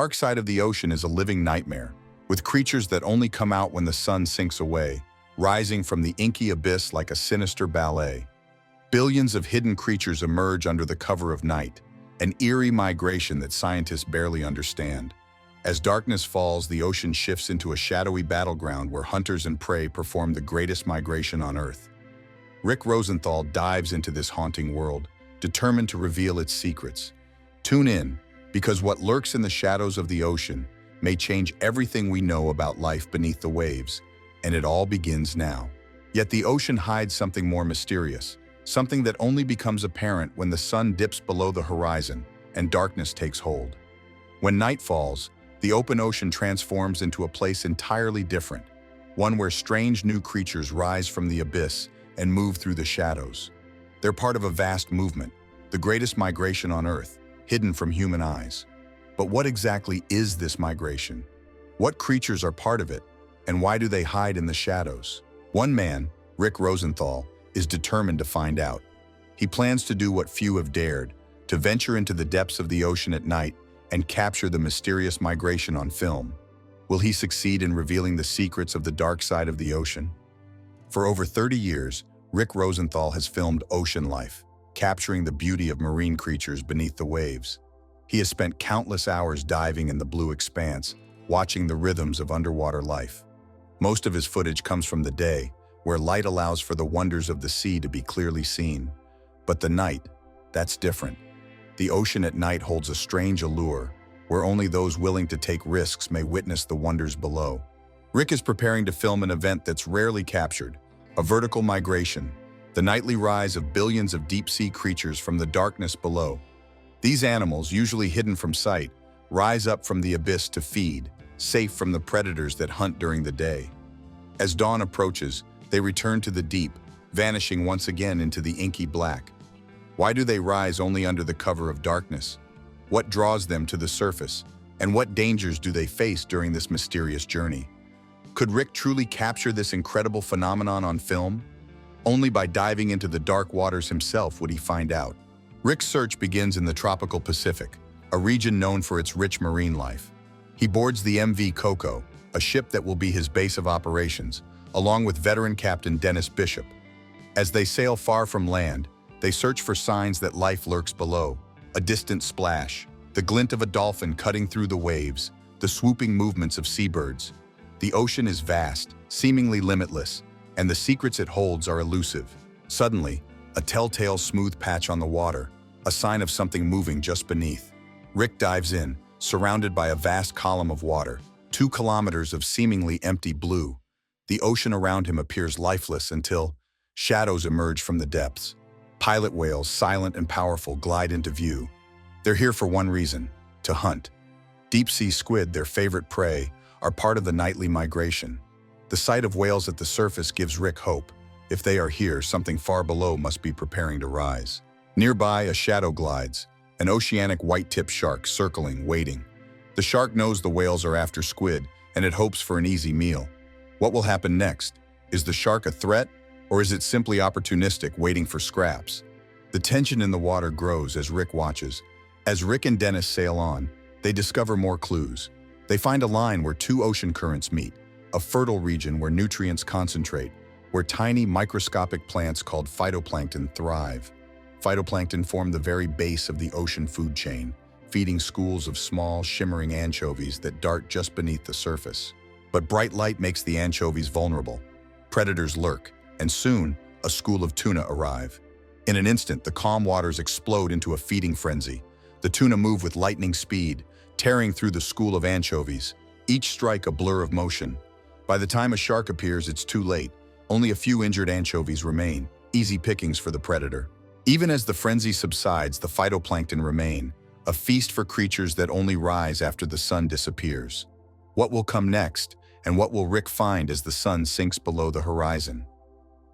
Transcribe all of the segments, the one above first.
dark side of the ocean is a living nightmare, with creatures that only come out when the sun sinks away, rising from the inky abyss like a sinister ballet. Billions of hidden creatures emerge under the cover of night, an eerie migration that scientists barely understand. As darkness falls, the ocean shifts into a shadowy battleground where hunters and prey perform the greatest migration on Earth. Rick Rosenthal dives into this haunting world, determined to reveal its secrets. Tune in, because what lurks in the shadows of the ocean may change everything we know about life beneath the waves, and it all begins now. Yet the ocean hides something more mysterious, something that only becomes apparent when the sun dips below the horizon and darkness takes hold. When night falls, the open ocean transforms into a place entirely different, one where strange new creatures rise from the abyss and move through the shadows. They're part of a vast movement, the greatest migration on Earth, hidden from human eyes. But what exactly is this migration? What creatures are part of it, and why do they hide in the shadows? One man, Rick Rosenthal, is determined to find out. He plans to do what few have dared, to venture into the depths of the ocean at night and capture the mysterious migration on film. Will he succeed in revealing the secrets of the dark side of the ocean? For over 30 years, Rick Rosenthal has filmed ocean life, capturing the beauty of marine creatures beneath the waves. He has spent countless hours diving in the blue expanse, watching the rhythms of underwater life. Most of his footage comes from the day, where light allows for the wonders of the sea to be clearly seen. But the night, that's different. The ocean at night holds a strange allure, where only those willing to take risks may witness the wonders below. Rick is preparing to film an event that's rarely captured, a vertical migration, the nightly rise of billions of deep-sea creatures from the darkness below. These animals, usually hidden from sight, rise up from the abyss to feed, safe from the predators that hunt during the day. As dawn approaches, they return to the deep, vanishing once again into the inky black. Why do they rise only under the cover of darkness? What draws them to the surface? And what dangers do they face during this mysterious journey? Could Rick truly capture this incredible phenomenon on film? Only by diving into the dark waters himself would he find out. Rick's search begins in the tropical Pacific, a region known for its rich marine life. He boards the MV Coco, a ship that will be his base of operations, along with veteran Captain Dennis Bishop. As they sail far from land, they search for signs that life lurks below: a distant splash, the glint of a dolphin cutting through the waves, the swooping movements of seabirds. The ocean is vast, seemingly limitless, and the secrets it holds are elusive. Suddenly, a telltale smooth patch on the water, a sign of something moving just beneath. Rick dives in, surrounded by a vast column of water, 2 kilometers of seemingly empty blue. The ocean around him appears lifeless until shadows emerge from the depths. Pilot whales, silent and powerful, glide into view. They're here for one reason: to hunt. Deep-sea squid, their favorite prey, are part of the nightly migration. The sight of whales at the surface gives Rick hope. If they are here, something far below must be preparing to rise. Nearby, a shadow glides, an oceanic white-tipped shark circling, waiting. The shark knows the whales are after squid, and it hopes for an easy meal. What will happen next? Is the shark a threat, or is it simply opportunistic, waiting for scraps? The tension in the water grows as Rick watches. As Rick and Dennis sail on, they discover more clues. They find a line where 2 ocean currents meet, a fertile region where nutrients concentrate, where tiny microscopic plants called phytoplankton thrive. Phytoplankton form the very base of the ocean food chain, feeding schools of small, shimmering anchovies that dart just beneath the surface. But bright light makes the anchovies vulnerable. Predators lurk, and soon, a school of tuna arrive. In an instant, the calm waters explode into a feeding frenzy. The tuna move with lightning speed, tearing through the school of anchovies, each strike a blur of motion. By the time a shark appears, it's too late. Only a few injured anchovies remain, easy pickings for the predator. Even as the frenzy subsides, the phytoplankton remain, a feast for creatures that only rise after the sun disappears. What will come next, and what will Rick find as the sun sinks below the horizon?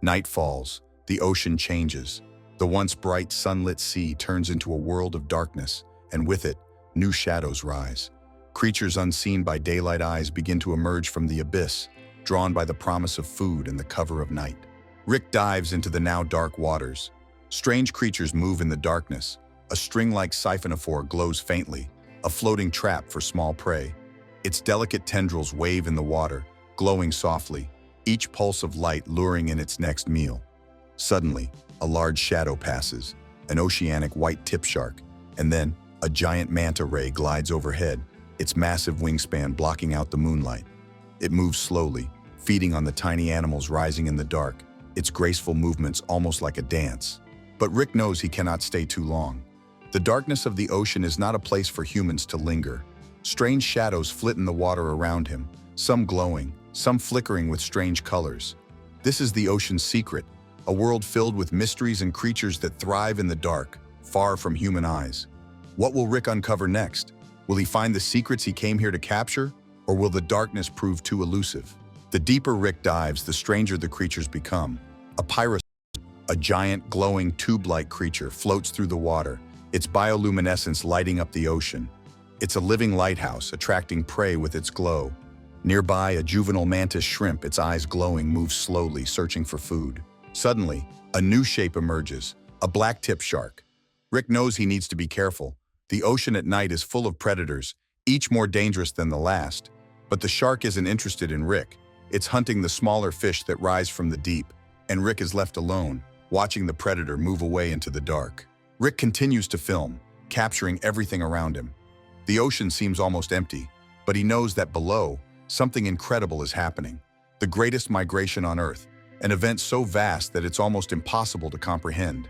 Night falls, the ocean changes. The once bright, sunlit sea turns into a world of darkness, and with it, new shadows rise. Creatures unseen by daylight eyes begin to emerge from the abyss, drawn by the promise of food and the cover of night. Rick dives into the now dark waters. Strange creatures move in the darkness. A string-like siphonophore glows faintly, a floating trap for small prey. Its delicate tendrils wave in the water, glowing softly, each pulse of light luring in its next meal. Suddenly, a large shadow passes, an oceanic white tip shark, and then a giant manta ray glides overhead, its massive wingspan blocking out the moonlight. It moves slowly, feeding on the tiny animals rising in the dark, its graceful movements almost like a dance. But Rick knows he cannot stay too long. The darkness of the ocean is not a place for humans to linger. Strange shadows flit in the water around him, some glowing, some flickering with strange colors. This is the ocean's secret, a world filled with mysteries and creatures that thrive in the dark, far from human eyes. What will Rick uncover next? Will he find the secrets he came here to capture, or will the darkness prove too elusive? The deeper Rick dives, the stranger the creatures become. A giant, glowing, tube-like creature floats through the water, its bioluminescence lighting up the ocean. It's a living lighthouse, attracting prey with its glow. Nearby, a juvenile mantis shrimp, its eyes glowing, moves slowly, searching for food. Suddenly, a new shape emerges, a black-tip shark. Rick knows he needs to be careful. The ocean at night is full of predators, each more dangerous than the last. But the shark isn't interested in Rick. It's hunting the smaller fish that rise from the deep, and Rick is left alone, watching the predator move away into the dark. Rick continues to film, capturing everything around him. The ocean seems almost empty, but he knows that below, something incredible is happening. The greatest migration on Earth, an event so vast that it's almost impossible to comprehend.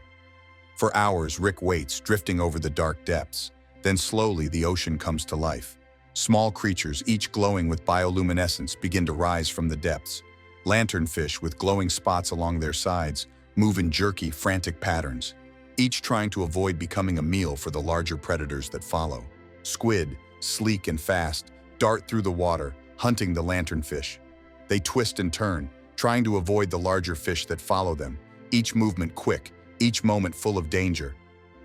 For hours, Rick waits, drifting over the dark depths. Then slowly, the ocean comes to life. Small creatures, each glowing with bioluminescence, begin to rise from the depths. Lanternfish with glowing spots along their sides move in jerky, frantic patterns, each trying to avoid becoming a meal for the larger predators that follow. Squid, sleek and fast, dart through the water, hunting the lanternfish. They twist and turn, trying to avoid the larger fish that follow them, each movement quick, each moment full of danger.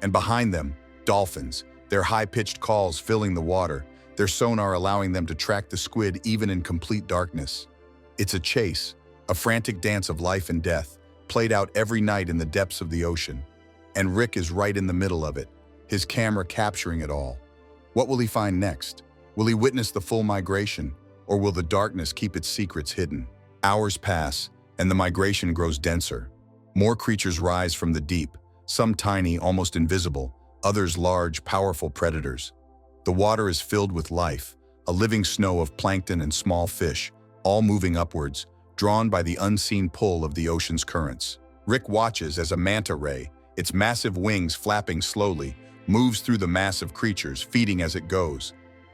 And behind them, dolphins, their high-pitched calls filling the water, their sonar allowing them to track the squid even in complete darkness. It's a chase, a frantic dance of life and death, played out every night in the depths of the ocean. And Rick is right in the middle of it, his camera capturing it all. What will he find next? Will he witness the full migration, or will the darkness keep its secrets hidden? Hours pass, and the migration grows denser. More creatures rise from the deep, some tiny, almost invisible, others large, powerful predators. The water is filled with life, a living snow of plankton and small fish, all moving upwards, drawn by the unseen pull of the ocean's currents. Rick watches as a manta ray, its massive wings flapping slowly, moves through the mass of creatures, feeding as it goes.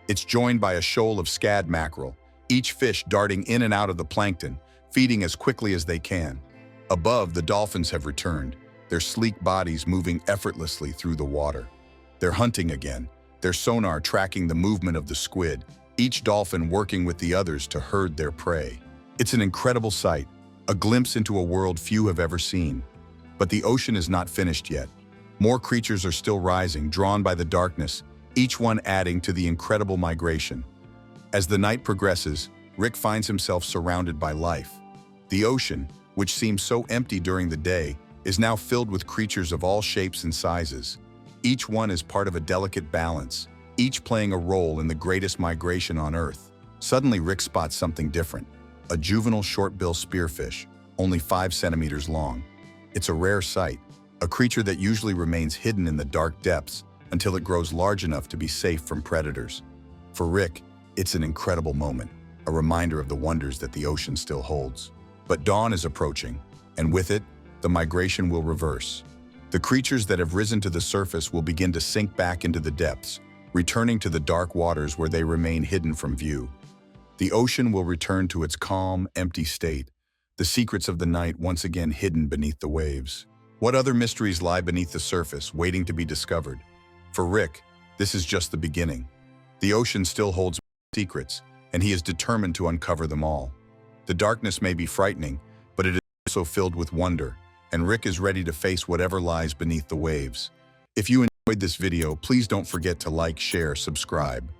It's joined by a shoal of scad mackerel, each fish darting in and out of the plankton, feeding as quickly as they can. Above, the dolphins have returned, their sleek bodies moving effortlessly through the water. They're hunting again, their sonar tracking the movement of the squid, each dolphin working with the others to herd their prey. It's an incredible sight, a glimpse into a world few have ever seen. But the ocean is not finished yet. More creatures are still rising, drawn by the darkness, each one adding to the incredible migration. As the night progresses, Rick finds himself surrounded by life. The ocean, which seems so empty during the day, is now filled with creatures of all shapes and sizes. Each one is part of a delicate balance, each playing a role in the greatest migration on Earth. Suddenly, Rick spots something different. A juvenile short-bill spearfish, only 5 centimeters long. It's a rare sight, a creature that usually remains hidden in the dark depths until it grows large enough to be safe from predators. For Rick, it's an incredible moment, a reminder of the wonders that the ocean still holds. But dawn is approaching, and with it, the migration will reverse. The creatures that have risen to the surface will begin to sink back into the depths, returning to the dark waters where they remain hidden from view. The ocean will return to its calm, empty state, the secrets of the night once again hidden beneath the waves. What other mysteries lie beneath the surface, waiting to be discovered? For Rick, this is just the beginning. The ocean still holds secrets, and he is determined to uncover them all. The darkness may be frightening, but it is also filled with wonder, and Rick is ready to face whatever lies beneath the waves. If you enjoyed this video, please don't forget to like, share, subscribe.